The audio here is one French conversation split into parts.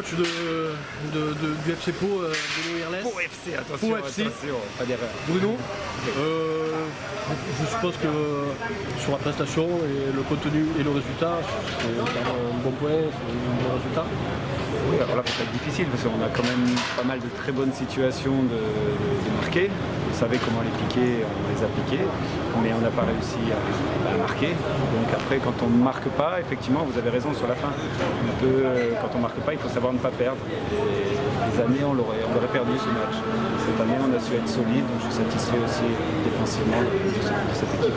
coach du FC Pau, Bruno Irles. Pau FC, attention, pas d'erreur. Bruno, je suppose que sur la prestation et le contenu et le résultat, c'est un bon point, c'est un bon résultat. Oui, alors là, ça va être difficile parce qu'on a quand même pas mal de très bonnes situations de marquer. Vous savez comment les piquer, on les a piqués, mais on n'a pas réussi à marquer. Donc après, quand on ne marque pas, effectivement, vous avez raison sur la fin. Quand on ne marque pas, il faut savoir ne pas perdre. Et des années, on l'aurait perdu ce match. Cette année, on a su être solide, donc je suis satisfait aussi défensivement de cette équipe.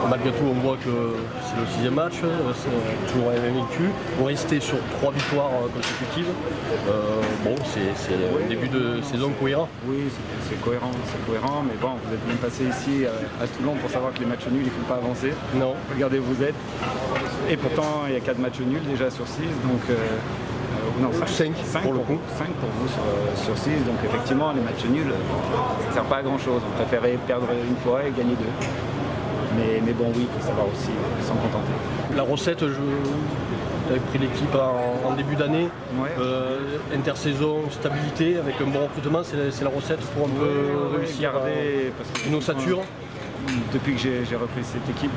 Malgré tout, on voit que c'est le 6e match, c'est toujours invaincu. On restait sur 3 victoires consécutives. C'est un début de saison cohérent. Oui, c'est cohérent, mais bon, vous êtes bien passé ici à Toulon pour savoir que les matchs nuls, il ne faut pas avancer. Non. Regardez où vous êtes. Et pourtant, il y a 4 matchs nuls déjà sur 6, donc... non, 5 pour le coup. 5 pour vous sur 6, donc effectivement, les matchs nuls, ça ne sert pas à grand-chose. On préférait perdre une fois et gagner 2. Mais bon, oui, il faut savoir aussi s'en contenter. La recette, j'avais pris l'équipe en début d'année, ouais. Intersaison, stabilité, avec un bon recrutement, c'est la recette pour un peu réussir une ossature. Depuis que j'ai repris cette équipe,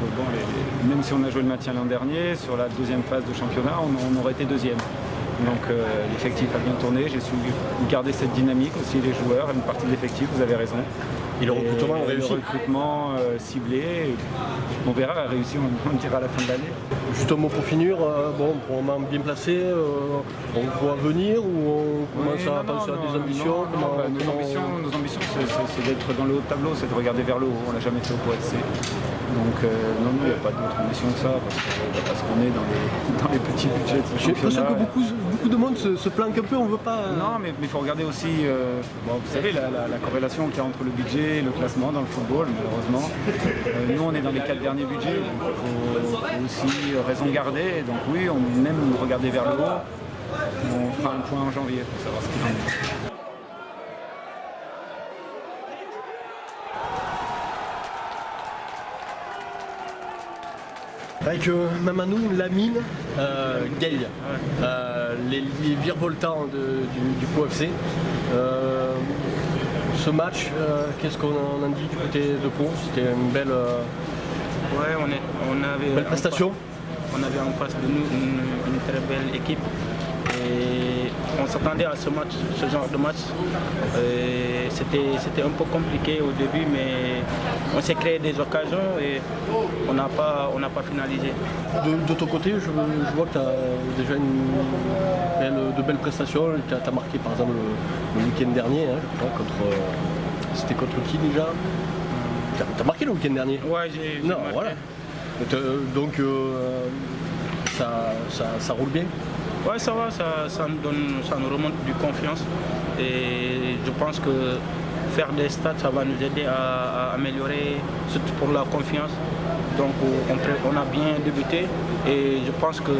même si on a joué le maintien l'an dernier, sur la 2e phase de championnat, on aurait été 2e. Donc l'effectif a bien tourné, j'ai su garder cette dynamique aussi, les joueurs, une partie de l'effectif, vous avez raison. Et le recrutement a réussi. Le recrutement ciblé, on verra, réussi, on le dira à la fin de l'année. Juste un mot pour finir, pour un moment bien placé, on voit venir ou on commence à penser à des ambitions Nos ambitions, c'est d'être dans le haut de tableau, c'est de regarder vers le haut, on l'a jamais fait au Pau FC. Donc non, il n'y a pas d'autre ambition que ça, parce qu'on est dans les petits budgets de ce championnat. J'ai l'impression que beaucoup de monde se planque un peu, on ne veut pas... Non, mais il faut regarder aussi, vous savez, la corrélation qu'il y a entre le budget et le classement dans le football, malheureusement. Nous, on est dans les 4 derniers budgets, donc il faut aussi raison garder. Donc oui, on même regarder vers le haut. On fera un point en janvier pour savoir ce qu'il en est. Avec Mamanou, Lamine, Gaël, les virevoltants du Pau FC. Ce match, qu'est-ce qu'on en dit du côté de Pau? C'était une belle, belle prestation. On avait en face de nous une très belle équipe. Et on s'attendait à ce genre de match. C'était un peu compliqué au début, mais on s'est créé des occasions et on n'a pas finalisé. De ton côté, je vois que tu as déjà de belles prestations. Tu as marqué par exemple le week-end dernier, c'était contre qui déjà? Tu as marqué le week-end dernier? Ouais, j'ai marqué. Voilà. Donc ça roule bien? Ouais, ça va, ça nous remonte du confiance et je pense que faire des stats, ça va nous aider à améliorer, surtout pour la confiance. Donc on a bien débuté et je pense que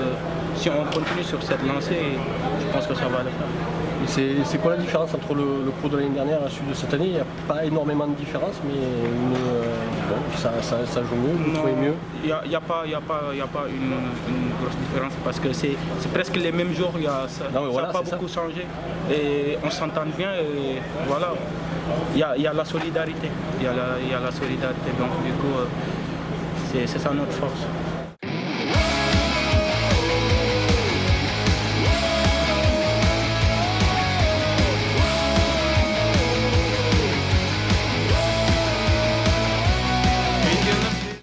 si on continue sur cette lancée, je pense que ça va le faire. C'est quoi la différence entre le Pau de l'année dernière et celui de cette année? Il n'y a pas énormément de différence, mais ça joue mieux, vous trouvez mieux? Il n'y a pas une grosse différence parce que c'est presque les mêmes jours, ça n'a pas beaucoup changé et on s'entend bien et voilà, il y a la solidarité, donc du coup c'est ça notre force.